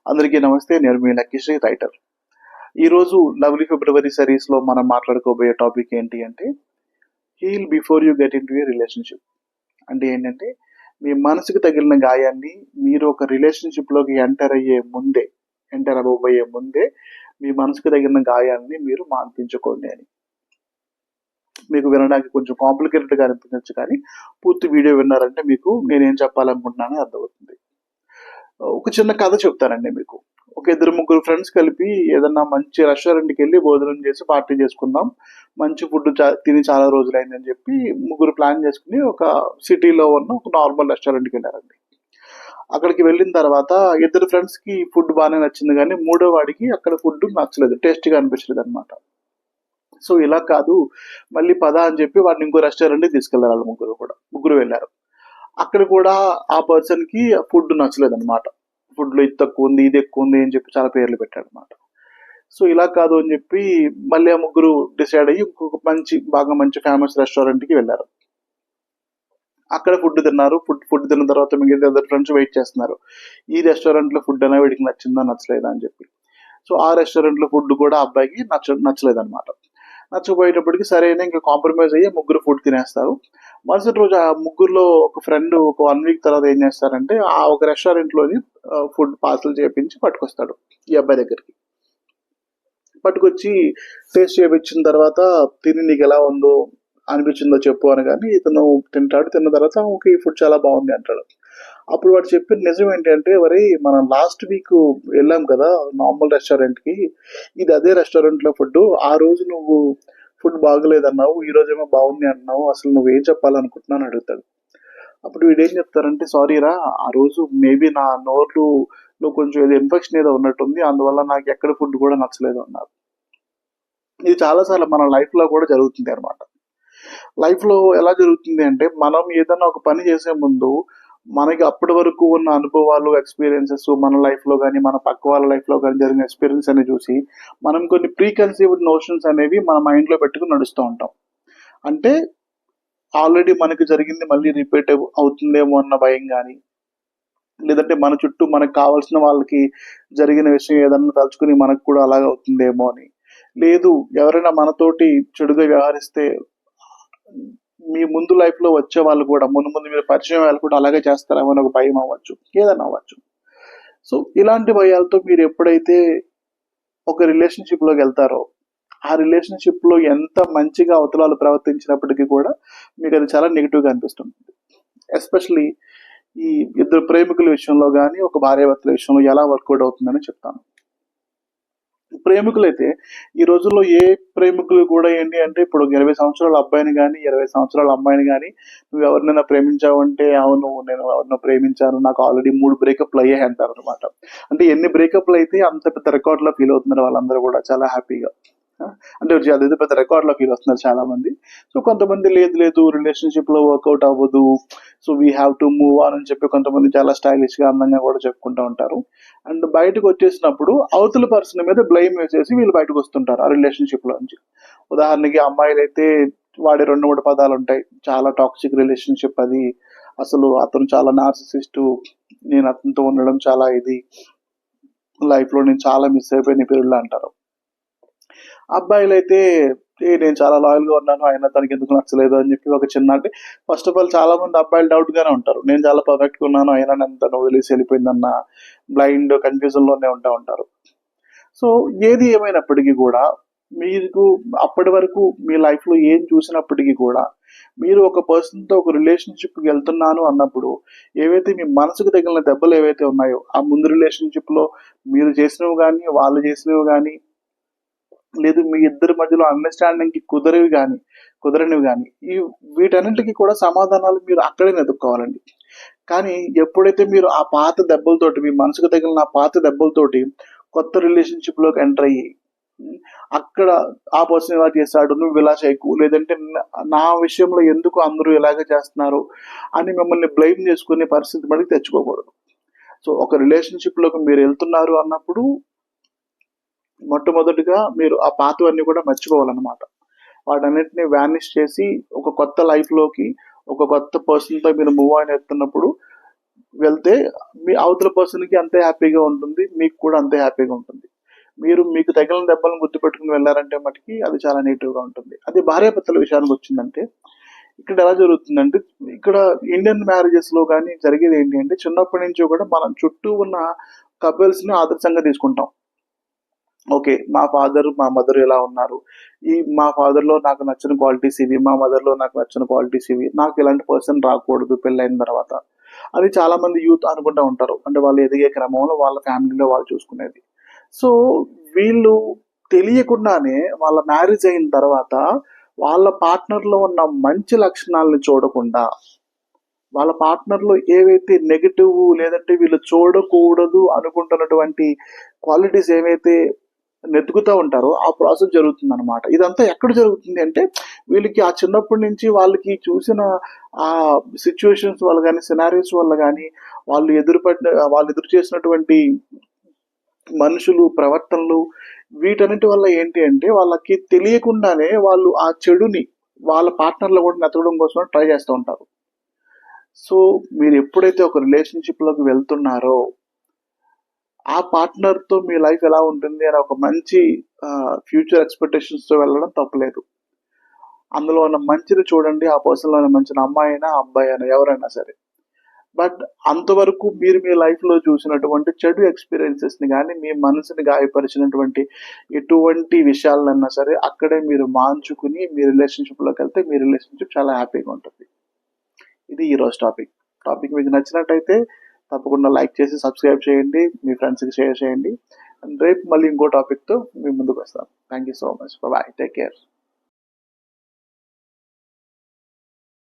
అందరికీ నమస్తే. నేను మీ లక్కీశ్రీ రైటర్. ఈరోజు లవ్లీ ఫిబ్రవరి సిరీస్లో మనం మాట్లాడుకోబోయే టాపిక్ ఏంటి అంటే heal before you get into a relationship. అంటే ఏంటంటే మీ మనసుకు తగిలిన గాయాన్ని మీరు ఒక రిలేషన్షిప్లోకి ఎంటర్ అవ్వబోయే ముందే మీ మనసుకు తగిలిన గాయాన్ని మీరు మాన్పించుకోండి అని. మీకు వినడానికి కొంచెం కాంప్లికేటెడ్గా అనిపించవచ్చు, కానీ పూర్తి వీడియో విన్నారంటే మీకు నేనేం చెప్పాలనుకుంటున్నానో అర్థమవుతుంది. ఒక చిన్న కథ చెప్తానండి మీకు. ఒక 2-3 ఫ్రెండ్స్ కలిపి ఏదన్నా మంచి రెస్టారెంట్కి వెళ్ళి భోజనం చేసి పార్టీ చేసుకుందాం, మంచి ఫుడ్ తిని చాలా రోజులైందని చెప్పి ముగ్గురు ప్లాన్ చేసుకుని ఒక సిటీలో ఉన్న ఒక నార్మల్ రెస్టారెంట్కి వెళ్ళారండి. అక్కడికి వెళ్ళిన తర్వాత 2 ఫ్రెండ్స్కి ఫుడ్ బాగానే నచ్చింది, కానీ మూడో వాడికి అక్కడ ఫుడ్ నచ్చలేదు, టేస్టీగా అనిపించలేదు అనమాట. సో ఇలా కాదు, మళ్ళీ పద అని చెప్పి వాడిని ఇంకో రెస్టారెంట్కి తీసుకెళ్లారు. వాళ్ళు ముగ్గురు వెళ్ళారు. అక్కడ కూడా ఆ పర్సన్కి ఫుడ్ నచ్చలేదు అనమాట. ఫుడ్లో ఇది తక్కువ ఉంది, ఇది ఎక్కువ ఉంది అని చెప్పి చాలా పేర్లు పెట్టాడు అనమాట. సో ఇలా కాదు అని చెప్పి మళ్ళీ ఆ ముగ్గురు డిసైడ్ అయ్యి ఇంకొక బాగా మంచి ఫేమస్ రెస్టారెంట్కి వెళ్ళారు. అక్కడ ఫుడ్ తిన్నారు. ఫుడ్ తిన్న తర్వాత మిగతా 2 ఫ్రెండ్స్ వెయిట్ చేస్తున్నారు, ఈ రెస్టారెంట్లో ఫుడ్ అయినా వీడికి నచ్చిందా నచ్చలేదా అని చెప్పి. సో ఆ రెస్టారెంట్లో ఫుడ్ కూడా అబ్బాయికి నచ్చలేదు అనమాట. నచ్చపోయేటప్పటికి సరైన ఇంకా కాంప్రమైజ్ అయ్యి ముగ్గురు ఫుడ్ తినేస్తారు. మరుసటి రోజు ఆ ముగ్గురులో ఒక ఫ్రెండ్ ఒక 1 వీక్ తర్వాత ఏం చేస్తారంటే ఆ ఒక రెస్టారెంట్లోని ఫుడ్ పార్సల్ చేయించి పట్టుకొస్తాడు ఈ అబ్బాయి దగ్గరికి. పట్టుకొచ్చి టేస్ట్ చేయించిన తర్వాత తిని నీకు ఎలా ఉందో అనిపించిందో చెప్పు అనగానే ఇతను తింటాడు. తిన్న తర్వాత ఓకే ఈ ఫుడ్ చాలా బాగుంది అంటాడు. అప్పుడు వాడు చెప్పిన నిజం ఏంటంటే, మరి మనం లాస్ట్ వీక్ వెళ్ళాం కదా నార్మల్ రెస్టారెంట్కి, ఇది అదే రెస్టారెంట్లో ఫుడ్. ఆ రోజు నువ్వు ఫుడ్ బాగలేదన్నావు, ఈ రోజేమో బాగుంది అన్నావు, అసలు నువ్వేం చెప్పాలనుకుంటున్నావు అని అడుగుతాడు. అప్పుడు వీడేం చెప్తారంటే, సారీరా, ఆ రోజు మేబీ నా నోరులో కొంచెం ఏదో ఇన్ఫెక్షన్ ఏదో ఉన్నట్టుంది, అందువల్ల నాకు ఎక్కడ ఫుడ్ కూడా నచ్చలేదు అన్నారు. ఇది చాలాసార్లు మన లైఫ్లో కూడా జరుగుతుంది అనమాట. లైఫ్లో ఎలా జరుగుతుంది అంటే, మనం ఏదైనా ఒక పని చేసే ముందు మనకి అప్పటి వరకు ఉన్న అనుభవాలు, ఎక్స్పీరియన్సెస్, మన లైఫ్లో కానీ మన పక్క వాళ్ళ లైఫ్లో కానీ జరిగిన ఎక్స్పీరియన్స్ అని చూసి మనం కొన్ని ప్రీకన్సీవ్డ్ నోషన్స్ అనేవి మన మైండ్లో పెట్టుకుని నడుస్తూ ఉంటాం. అంటే ఆల్రెడీ మనకి జరిగింది మళ్ళీ రిపీట్ అవుతుందేమో అన్న భయం కానీ, లేదంటే మన చుట్టూ మనకు కావాల్సిన వాళ్ళకి జరిగిన విషయం ఏదన్నా తలుచుకుని మనకు కూడా అలాగే అవుతుందేమో అని, లేదు ఎవరైనా మనతోటి చెడుగా వ్యవహరిస్తే మీ ముందు లైఫ్లో వచ్చే వాళ్ళు కూడా ముందు మీరు పరిచయం వాళ్ళు కూడా అలాగే చేస్తారేమో అని ఒక భయం అవ్వచ్చు, ఏదైనా అవ్వచ్చు. సో ఇలాంటి భయాలతో మీరు ఎప్పుడైతే ఒక రిలేషన్షిప్లోకి వెళ్తారో, ఆ రిలేషన్షిప్లో ఎంత మంచిగా అవతలాలు ప్రవర్తించినప్పటికీ కూడా మీకు అది చాలా నెగిటివ్గా అనిపిస్తుంది. ఎస్పెషలీ ఈ 2 ప్రేమికుల విషయంలో కానీ ఒక భార్యాభర్తల విషయంలో ఎలా వర్కౌట్ అవుతుందని చెప్తాను. ప్రేమికులైతే ఈ రోజుల్లో ఏ ప్రేమికులు కూడా ఏంటి అంటే, ఇప్పుడు 20 సంవత్సరాల అబ్బాయిని కానీ 20 సంవత్సరాల అమ్మాయిని కానీ నువ్వు ఎవరినైనా ప్రేమించావంటే, అవును నేను ఎవరినో ప్రేమించాను, నాకు ఆల్రెడీ 3 బ్రేకప్లు అయ్యాయి అంటారు అనమాట. అంటే ఎన్ని బ్రేకప్లు అయితే అంత పెద్ద రికార్డులో ఫీల్ అవుతున్నారు వాళ్ళందరూ కూడా చాలా హ్యాపీగా. అంటే అదేదో పెద్ద రికార్డులో ఫీల్ అవుతున్నారు చాలా మంది. సో కొంతమంది లేదు రిలేషన్షిప్ లో వర్కౌట్ అవ్వదు, so we have to move on అని చెప్పి కొంతమంది చాలా స్టైలిష్ గా అందంగా కూడా చెప్పుకుంటూ ఉంటారు. అండ్ బయటకు వచ్చేసినప్పుడు అవతల పర్సన్ మీద బ్లేమ్ వేసేసి వీళ్ళు బయటకు వస్తుంటారు ఆ రిలేషన్షిప్ లోంచి. ఉదాహరణకి అమ్మాయిలు అయితే వాడే 2-3 పదాలు ఉంటాయి, చాలా టాక్సిక్ రిలేషన్షిప్ అది, అసలు అతను చాలా నార్సిసిస్ట్, నేను అతనితో ఉండడం చాలా ఇది, లైఫ్ లో నేను చాలా మిస్ అయిపోయిన పీరియడ్లో అంటారు. అబ్బాయిలు అయితే నేను చాలా లాయల్ గా ఉన్నాను, ఆయన తనకి ఎందుకు నచ్చలేదు అని చెప్పి ఒక చిన్న, అంటే ఫస్ట్ ఆఫ్ ఆల్ చాలా మంది అబ్బాయిలు డౌట్ గానే ఉంటారు, నేను చాలా పర్ఫెక్ట్ గా ఉన్నాను అయినా నన్ను తను వదిలేసి వెళ్ళిపోయిందన్న బ్లైండ్ కన్ఫ్యూజన్ లోనే ఉంటారు. సో ఏది ఏమైనప్పటికీ కూడా మీకు అప్పటి వరకు మీ లైఫ్ లో ఏం చూసినప్పటికీ కూడా మీరు ఒక పర్సన్ తో ఒక రిలేషన్షిప్ కి వెళ్తున్నాను అన్నప్పుడు ఏవైతే మీ మనసుకు తగిలిన దెబ్బలు ఏవైతే ఉన్నాయో, ఆ ముందు రిలేషన్షిప్ లో మీరు చేసినవి కానీ వాళ్ళు చేసినవి కానీ, లేదు మీ ఇద్దరి మధ్యలో అండర్స్టాండింగ్ కి కుదరనివి కానీ ఈ వీటన్నింటికి కూడా సమాధానాలు మీరు అక్కడే వెతుక్కోవాలండి. కానీ ఎప్పుడైతే మీరు ఆ పాత దెబ్బలతోటి, మీ మనసుకు తగిలిన ఆ పాత దెబ్బలతోటి కొత్త రిలేషన్షిప్ లోకి ఎంటర్ అయ్యి అక్కడ ఆ పర్సన్ ఇలా చేశాడు నువ్వు ఇలా చేయకు, లేదంటే నా విషయంలో ఎందుకు అందరూ ఇలాగే చేస్తున్నారు అని మిమ్మల్ని బ్లేమ్ చేసుకునే పరిస్థితి మనకి తెచ్చుకోకూడదు. సో ఒక రిలేషన్షిప్ లోకి మీరు వెళ్తున్నారు అన్నప్పుడు మొట్టమొదటిగా మీరు ఆ పాతవన్నీ కూడా మర్చిపోవాలన్నమాట. వాటన్నిటిని వ్యానిష్ చేసి ఒక కొత్త లైఫ్లోకి ఒక కొత్త పర్సన్తో మీరు మూవ్ ఆన్ అవుతున్నప్పుడు వెళ్తే మీ అవతల పర్సన్కి అంతే హ్యాపీగా ఉంటుంది, మీకు కూడా అంతే హ్యాపీగా ఉంటుంది. మీరు మీకు తగిలిన దెబ్బలను గుర్తుపెట్టుకుని వెళ్ళారంటే మటుకి అది చాలా నెగిటివ్గా ఉంటుంది. అదే భార్యాభర్తల విషయానికి వచ్చిందంటే ఇక్కడ ఎలా జరుగుతుందంటే, ఇక్కడ ఇండియన్ మ్యారేజెస్లో కానీ జరిగేది ఏంటి అంటే, చిన్నప్పటి నుంచి కూడా మనం చుట్టూ ఉన్న కపుల్స్ని ఆదర్శంగా తీసుకుంటాం. ఓకే, మా ఫాదర్ మా మదర్ ఎలా ఉన్నారు, మా ఫాదర్లో నాకు నచ్చిన క్వాలిటీస్ ఇవి, మా మదర్లో నాకు నచ్చిన క్వాలిటీస్ ఇవి, నాకు ఇలాంటి పర్సన్ రాకూడదు పెళ్ళైన తర్వాత అని చాలా మంది యూత్ అనుకుంటూ ఉంటారు. అంటే వాళ్ళు ఎదిగే క్రమంలో వాళ్ళ ఫ్యామిలీలో వాళ్ళు చూసుకునేది. సో వీళ్ళు తెలియకుండానే వాళ్ళ మ్యారేజ్ అయిన తర్వాత వాళ్ళ పార్ట్నర్లో ఉన్న మంచి లక్షణాలను చూడకుండా, వాళ్ళ పార్ట్నర్లో ఏవైతే నెగటివ్ లేదంటే వీళ్ళు చూడకూడదు అనుకుంటున్నటువంటి క్వాలిటీస్ ఏవైతే నెతుకుతూ ఉంటారో ఆ ప్రాసెస్ జరుగుతుంది అనమాట. ఇదంతా ఎక్కడ జరుగుతుంది అంటే, వీళ్ళకి ఆ చిన్నప్పటి నుంచి వాళ్ళకి చూసిన ఆ సిచ్యువేషన్స్ వల్ల కానీ, సినారియోస్ వల్ల కానీ, వాళ్ళు ఎదురు చేసినటువంటి మనుషులు ప్రవర్తనలు, వీటన్నిటి వల్ల ఏంటి అంటే వాళ్ళకి తెలియకుండానే వాళ్ళు ఆ చెడుని వాళ్ళ పార్ట్నర్లో కూడా నెతకడం కోసం ట్రై చేస్తూ ఉంటారు. సో మీరు ఎప్పుడైతే ఒక రిలేషన్షిప్లోకి వెళ్తున్నారో ఆ పార్ట్నర్తో మీ లైఫ్ ఎలా ఉంటుంది అని ఒక మంచి ఫ్యూచర్ ఎక్స్పెక్టేషన్స్తో వెళ్ళడం తప్పలేదు. అందులో ఉన్న మంచిని చూడండి, ఆ పర్సన్లో ఉన్న మంచిని, అమ్మాయి అయినా అబ్బాయి అయినా ఎవరైనా సరే. బట్ అంతవరకు మీరు మీ లైఫ్లో చూసినటువంటి చెడు ఎక్స్పీరియన్సెస్ని కానీ, మీ మనసుని గాయపరిచినటువంటి ఎటువంటి విషయాలన్నా సరే అక్కడే మీరు మాంచుకుని మీ రిలేషన్షిప్లోకి వెళ్తే మీ రిలేషన్షిప్ చాలా హ్యాపీగా ఉంటుంది. ఇది ఈరోజు టాపిక్ మీకు నచ్చినట్టయితే తప్పకుండా లైక్ చేసి సబ్స్క్రైబ్ చేయండి, మీ ఫ్రెండ్స్కి షేర్ చేయండి. అండ్ రేపు మళ్ళీ ఇంకో టాపిక్తో మీ ముందుకు వస్తాను. Thank you so much. Bye, take care.